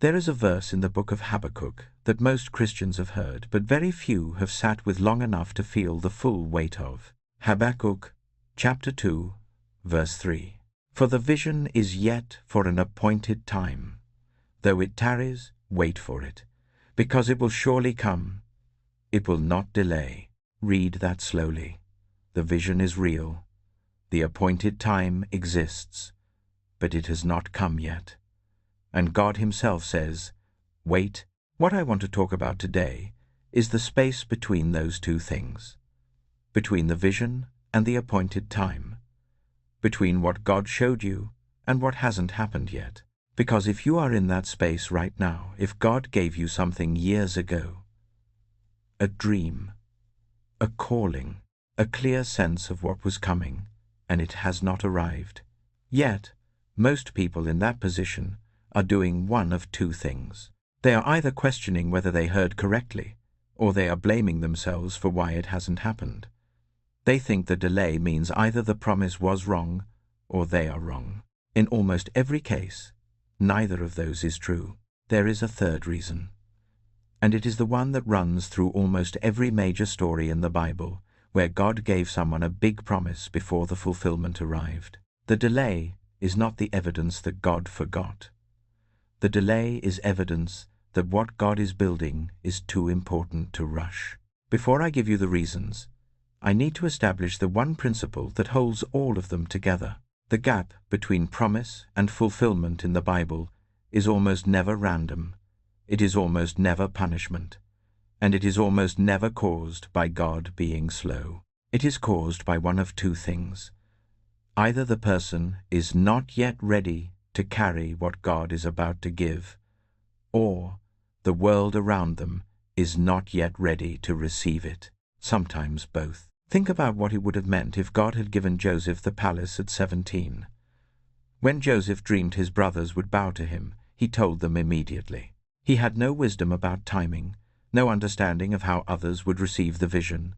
There is a verse in the book of Habakkuk that most Christians have heard, but very few have sat with long enough to feel the full weight of. Habakkuk, chapter 2, verse 3. For the vision is yet for an appointed time. Though it tarries, wait for it, because it will surely come. It will not delay. Read that slowly. The vision is real. The appointed time exists, but it has not come yet. And God himself says, wait. What I want to talk about today is the space between those two things, between the vision and the appointed time, between what God showed you and what hasn't happened yet. Because if you are in that space right now, if God gave you something years ago, a dream, a calling, a clear sense of what was coming, and it has not arrived, yet most people in that position are doing one of two things. They are either questioning whether they heard correctly, or they are blaming themselves for why it hasn't happened. They think the delay means either the promise was wrong or they are wrong. In almost every case, neither of those is true. There is a third reason, and it is the one that runs through almost every major story in the Bible where God gave someone a big promise before the fulfillment arrived. The delay is not the evidence that God forgot. The delay is evidence that what God is building is too important to rush. Before I give you the reasons, I need to establish the one principle that holds all of them together. The gap between promise and fulfillment in the Bible is almost never random, it is almost never punishment, and it is almost never caused by God being slow. It is caused by one of two things. Either the person is not yet ready to carry what God is about to give, or the world around them is not yet ready to receive it. Sometimes both. Think about what it would have meant if God had given Joseph the palace at 17. When Joseph dreamed his brothers would bow to him, he told them immediately. He had no wisdom about timing, no understanding of how others would receive the vision,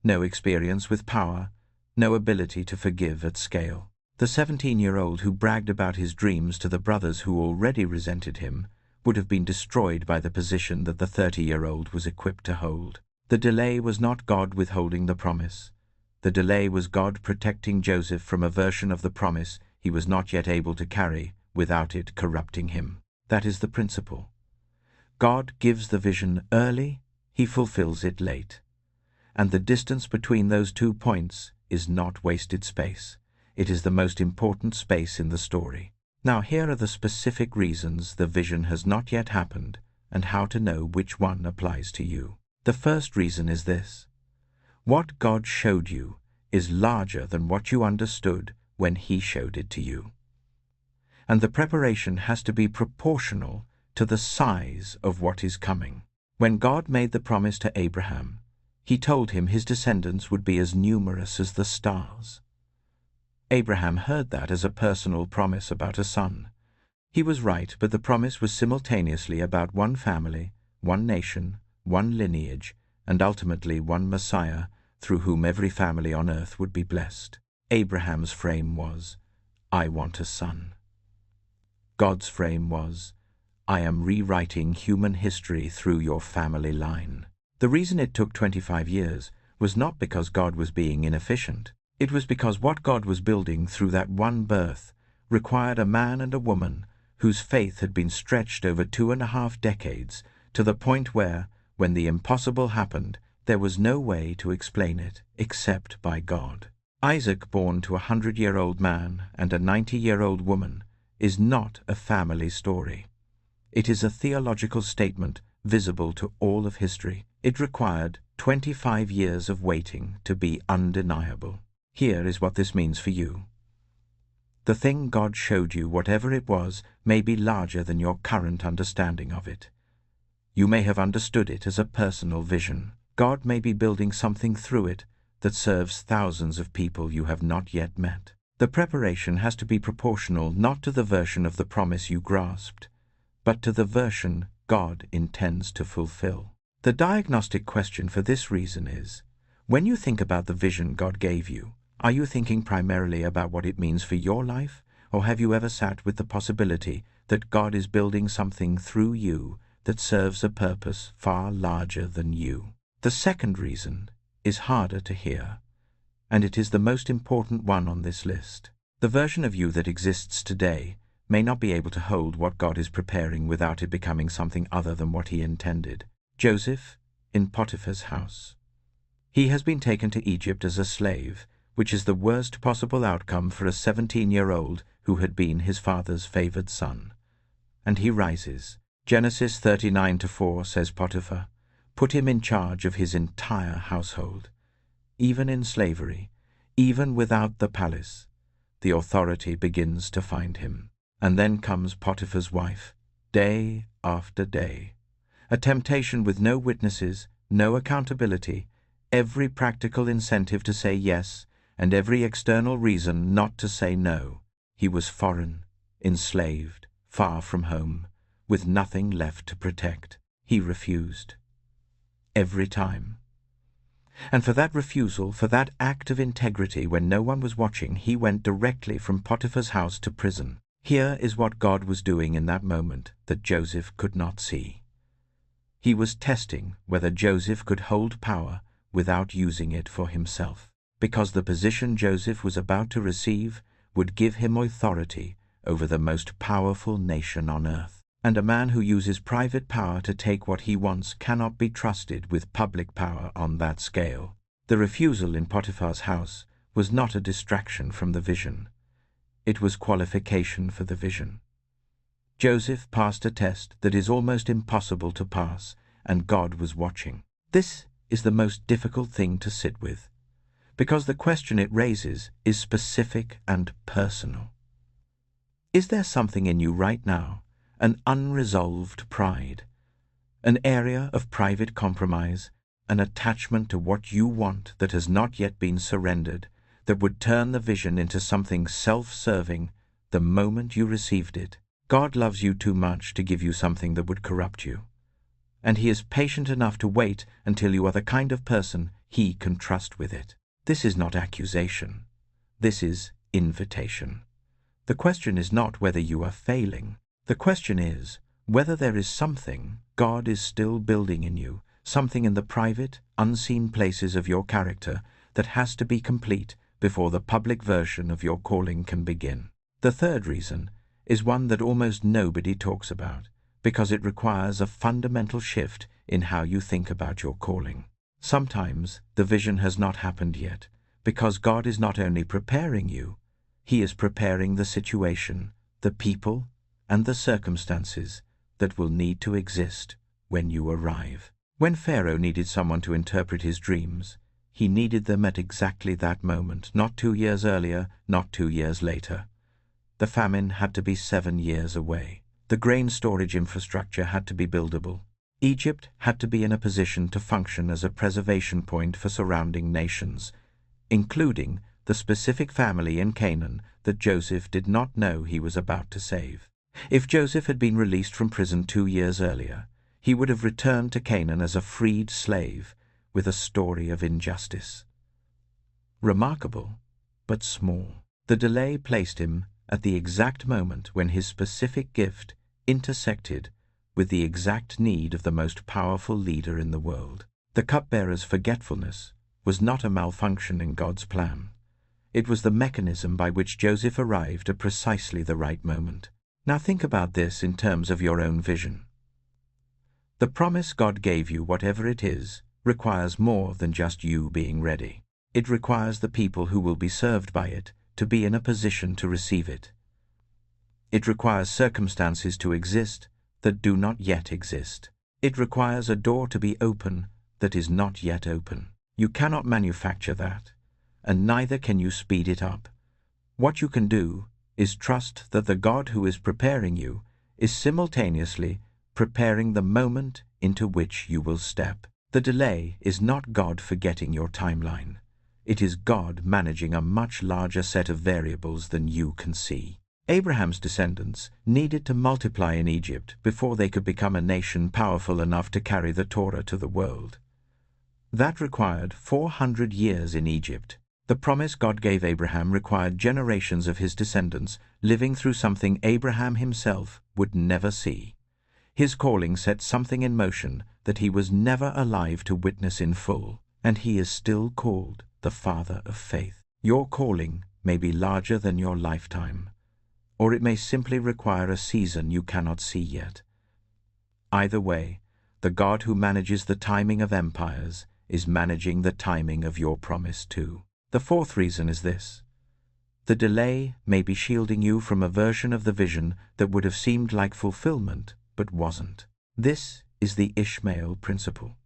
no experience with power, no ability to forgive at scale. The 17-year-old who bragged about his dreams to the brothers who already resented him would have been destroyed by the position that the 30-year-old was equipped to hold. The delay was not God withholding the promise. The delay was God protecting Joseph from a version of the promise he was not yet able to carry without it corrupting him. That is the principle. God gives the vision early, he fulfills it late. And the distance between those 2 points is not wasted space. It is the most important space in the story. Now here are the specific reasons the vision has not yet happened and how to know which one applies to you. The first reason is this. What God showed you is larger than what you understood when he showed it to you. And the preparation has to be proportional to the size of what is coming. When God made the promise to Abraham, he told him his descendants would be as numerous as the stars. Abraham heard that as a personal promise about a son. He was right, but the promise was simultaneously about one family, one nation, one lineage, and ultimately one Messiah through whom every family on earth would be blessed. Abraham's frame was, I want a son. God's frame was, I am rewriting human history through your family line. The reason it took 25 years was not because God was being inefficient. It was because what God was building through that one birth required a man and a woman whose faith had been stretched over 2.5 decades to the point where, when the impossible happened, there was no way to explain it except by God. Isaac, born to a 100-year-old man and a 90-year-old woman, is not a family story. It is a theological statement visible to all of history. It required 25 years of waiting to be undeniable. Here is what this means for you. The thing God showed you, whatever it was, may be larger than your current understanding of it. You may have understood it as a personal vision. God may be building something through it that serves thousands of people you have not yet met. The preparation has to be proportional not to the version of the promise you grasped, but to the version God intends to fulfill. The diagnostic question for this reason is, when you think about the vision God gave you, are you thinking primarily about what it means for your life, Or have you ever sat with the possibility that God is building something through you that serves a purpose far larger than you? The second reason is harder to hear, and it is the most important one on this list. The version of you that exists today may not be able to hold what God is preparing without it becoming something other than what he intended. Joseph in Potiphar's house. He has been taken to Egypt as a slave, which is the worst possible outcome for a 17-year-old who had been his father's favored son. And he rises. Genesis 39:4 says Potiphar put him in charge of his entire household. Even in slavery, even without the palace, the authority begins to find him. And then comes Potiphar's wife, day after day. A temptation with no witnesses, no accountability, every practical incentive to say yes, and every external reason not to say no. He was foreign, enslaved, far from home, with nothing left to protect. He refused. Every time. And for that refusal, for that act of integrity when no one was watching, he went directly from Potiphar's house to prison. Here is what God was doing in that moment that Joseph could not see. He was testing whether Joseph could hold power without using it for himself, because the position Joseph was about to receive would give him authority over the most powerful nation on earth. And a man who uses private power to take what he wants cannot be trusted with public power on that scale. The refusal in Potiphar's house was not a distraction from the vision. It was qualification for the vision. Joseph passed a test that is almost impossible to pass, and God was watching. This is the most difficult thing to sit with, because the question it raises is specific and personal. Is there something in you right now, an unresolved pride, an area of private compromise, an attachment to what you want that has not yet been surrendered, that would turn the vision into something self-serving the moment you received it? God loves you too much to give you something that would corrupt you, and he is patient enough to wait until you are the kind of person he can trust with it. This is not accusation. This is invitation. The question is not whether you are failing. The question is whether there is something God is still building in you, something in the private, unseen places of your character that has to be complete before the public version of your calling can begin. The third reason is one that almost nobody talks about, because it requires a fundamental shift in how you think about your calling. Sometimes the vision has not happened yet, because God is not only preparing you, he is preparing the situation, the people, and the circumstances that will need to exist when you arrive. When Pharaoh needed someone to interpret his dreams, he needed them at exactly that moment, not 2 years earlier, not 2 years later. The famine had to be 7 years away. The grain storage infrastructure had to be buildable. Egypt had to be in a position to function as a preservation point for surrounding nations, including the specific family in Canaan that Joseph did not know he was about to save. If Joseph had been released from prison 2 years earlier, he would have returned to Canaan as a freed slave with a story of injustice. Remarkable, but small. The delay placed him at the exact moment when his specific gift intersected with the exact need of the most powerful leader in the world. The cupbearer's forgetfulness was not a malfunction in God's plan. It was the mechanism by which Joseph arrived at precisely the right moment. Now think about this in terms of your own vision. The promise God gave you, whatever it is, requires more than just you being ready. It requires the people who will be served by it to be in a position to receive it. It requires circumstances to exist that do not yet exist. It requires a door to be open that is not yet open. You cannot manufacture that, and neither can you speed it up. What you can do is trust that the God who is preparing you is simultaneously preparing the moment into which you will step. The delay is not God forgetting your timeline. It is God managing a much larger set of variables than you can see. Abraham's descendants needed to multiply in Egypt before they could become a nation powerful enough to carry the Torah to the world. That required 400 years in Egypt The promise God gave Abraham required generations of his descendants living through something Abraham himself would never see. His calling set something in motion that he was never alive to witness in full, and he is still called the father of faith. Your calling may be larger than your lifetime, or it may simply require a season you cannot see yet. Either way, the God who manages the timing of empires is managing the timing of your promise too. The fourth reason is this: the delay may be shielding you from a version of the vision that would have seemed like fulfillment but wasn't. This is the Ishmael principle,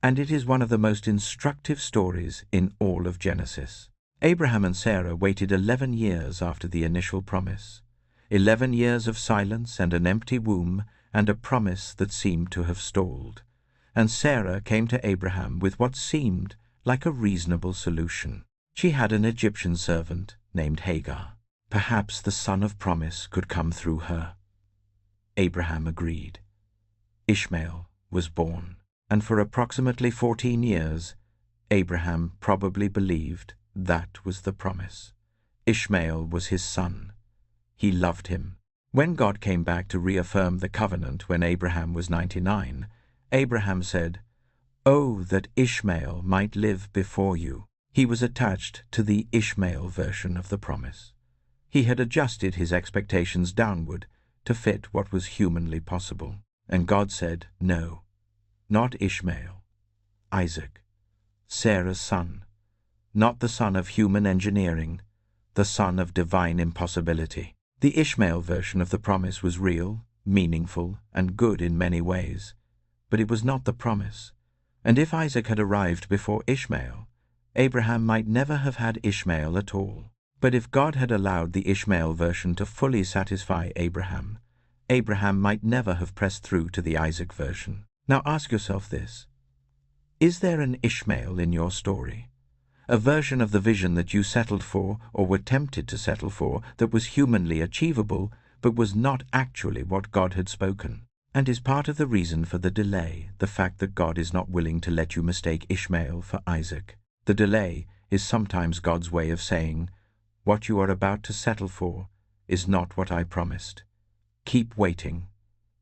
and it is one of the most instructive stories in all of Genesis. Abraham and Sarah waited 11 years after the initial promise. 11 years of silence and an empty womb and a promise that seemed to have stalled. And Sarah came to Abraham with what seemed like a reasonable solution. She had an Egyptian servant named Hagar. Perhaps the son of promise could come through her. Abraham agreed. Ishmael was born, and for approximately 14 years, Abraham probably believed that was the promise. Ishmael was his son. He loved him. When God came back to reaffirm the covenant when Abraham was 99, Abraham said, "Oh, that Ishmael might live before you." He was attached to the Ishmael version of the promise. He had adjusted his expectations downward to fit what was humanly possible. And God said, "No, not Ishmael, Isaac, Sarah's son, not the son of human engineering, the son of divine impossibility." The Ishmael version of the promise was real, meaningful, and good in many ways, but it was not the promise. And if Isaac had arrived before Ishmael, Abraham might never have had Ishmael at all. But if God had allowed the Ishmael version to fully satisfy Abraham, Abraham might never have pressed through to the Isaac version. Now ask yourself this: is there an Ishmael in your story? A version of the vision that you settled for or were tempted to settle for that was humanly achievable but was not actually what God had spoken? And is part of the reason for the delay the fact that God is not willing to let you mistake Ishmael for Isaac? The delay is sometimes God's way of saying, what you are about to settle for is not what I promised. Keep waiting.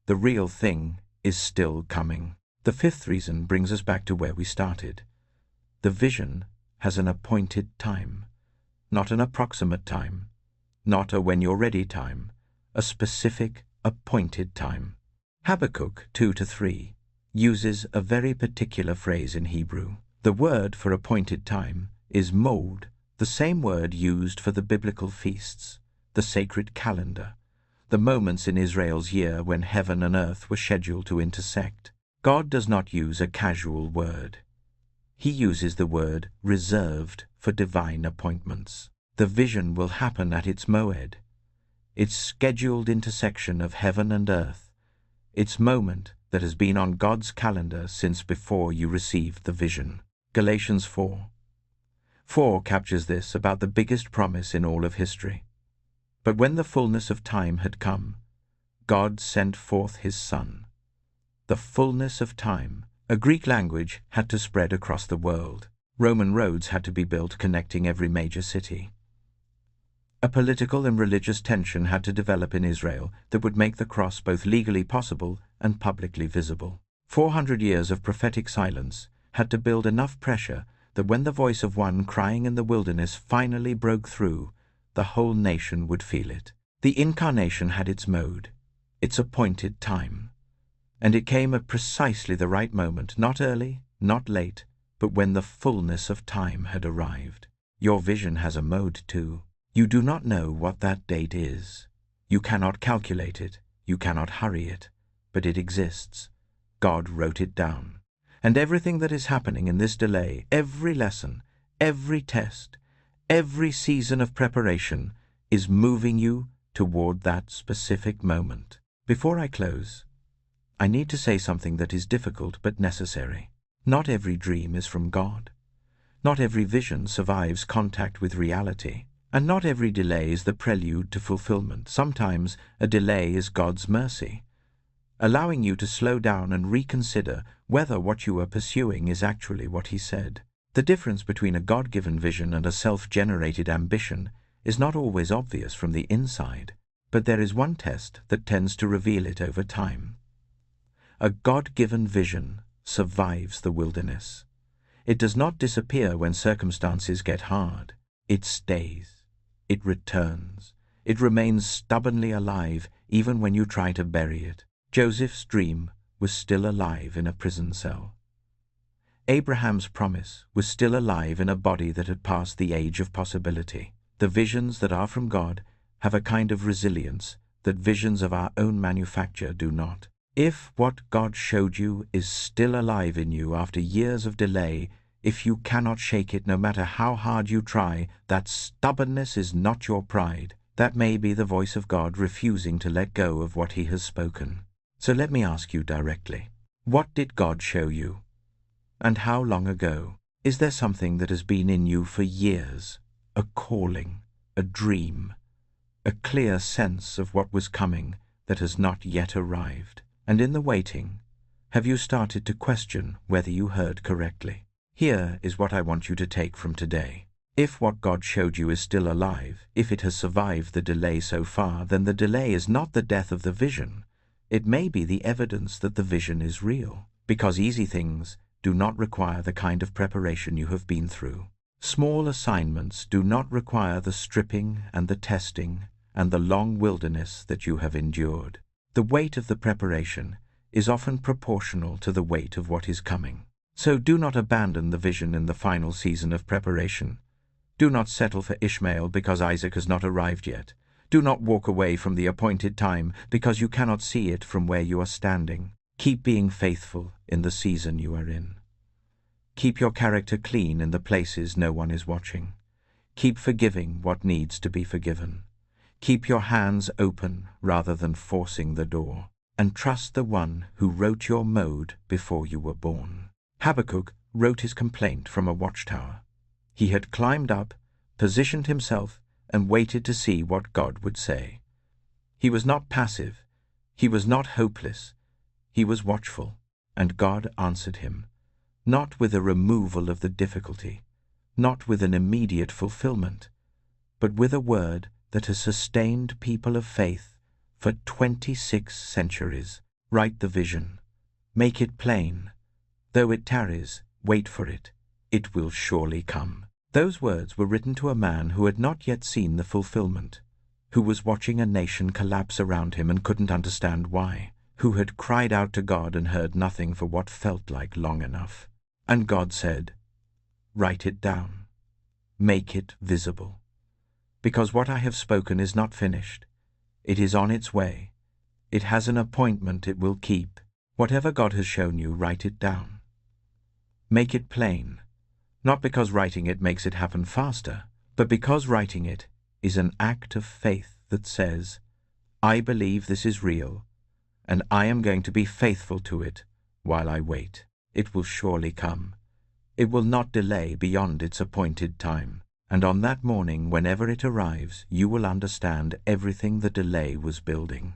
The real thing is still coming. The fifth reason brings us back to where we started. The vision has an appointed time, not an approximate time, not a when you're ready time, a specific appointed time. Habakkuk 2-3 uses a very particular phrase in Hebrew. The word for appointed time is Moed, the same word used for the biblical feasts, the sacred calendar, the moments in Israel's year when heaven and earth were scheduled to intersect. God does not use a casual word. He uses the word reserved for divine appointments. The vision will happen at its Moed, its scheduled intersection of heaven and earth, its moment that has been on God's calendar since before you received the vision. Galatians 4 captures this about the biggest promise in all of history. But when the fullness of time had come, God sent forth his Son. The fullness of time. A Greek language had to spread across the world. Roman roads had to be built connecting every major city. A political and religious tension had to develop in Israel that would make the cross both legally possible and publicly visible. 400 years of prophetic silence had to build enough pressure that when the voice of one crying in the wilderness finally broke through, the whole nation would feel it. The incarnation had its mode, its appointed time. And it came at precisely the right moment, not early, not late, but when the fullness of time had arrived. Your vision has a mode too. You do not know what that date is. You cannot calculate it, you cannot hurry it, but it exists. God wrote it down. And everything that is happening in this delay, every lesson, every test, every season of preparation, is moving you toward that specific moment. Before I close, I need to say something that is difficult but necessary. Not every dream is from God. Not every vision survives contact with reality. And not every delay is the prelude to fulfillment. Sometimes a delay is God's mercy, allowing you to slow down and reconsider whether what you are pursuing is actually what He said. The difference between a God-given vision and a self-generated ambition is not always obvious from the inside, but there is one test that tends to reveal it over time. A God-given vision survives the wilderness. It does not disappear when circumstances get hard. It stays. It returns. It remains stubbornly alive even when you try to bury it. Joseph's dream was still alive in a prison cell. Abraham's promise was still alive in a body that had passed the age of possibility. The visions that are from God have a kind of resilience that visions of our own manufacture do not. If what God showed you is still alive in you after years of delay, if you cannot shake it no matter how hard you try, that stubbornness is not your pride. That may be the voice of God refusing to let go of what He has spoken. So let me ask you directly, what did God show you? And how long ago? Is there something that has been in you for years? A calling, a dream, a clear sense of what was coming that has not yet arrived? And in the waiting, have you started to question whether you heard correctly? Here is what I want you to take from today. If what God showed you is still alive, if it has survived the delay so far, then the delay is not the death of the vision. It may be the evidence that the vision is real, because easy things do not require the kind of preparation you have been through. Small assignments do not require the stripping and the testing and the long wilderness that you have endured. The weight of the preparation is often proportional to the weight of what is coming. So do not abandon the vision in the final season of preparation. Do not settle for Ishmael because Isaac has not arrived yet. Do not walk away from the appointed time because you cannot see it from where you are standing. Keep being faithful in the season you are in. Keep your character clean in the places no one is watching. Keep forgiving what needs to be forgiven. Keep your hands open rather than forcing the door. And trust the one who wrote your Moed before you were born. Habakkuk wrote his complaint from a watchtower. He had climbed up, positioned himself, and waited to see what God would say. He was not passive. He was not hopeless. He was watchful, and God answered him, not with a removal of the difficulty, not with an immediate fulfillment, but with a word that has sustained people of faith for 26 centuries. Write the vision. Make it plain. Though it tarries, wait for it. It will surely come. Those words were written to a man who had not yet seen the fulfillment, who was watching a nation collapse around him and couldn't understand why, who had cried out to God and heard nothing for what felt like long enough. And God said, "Write it down. Make it visible. Because what I have spoken is not finished. It is on its way. It has an appointment it will keep. Whatever God has shown you, write it down. Make it plain, not because writing it makes it happen faster, but because writing it is an act of faith that says, I believe this is real, and I am going to be faithful to it while I wait. It will surely come. It will not delay beyond its appointed time. And on that morning, whenever it arrives, you will understand everything the delay was building.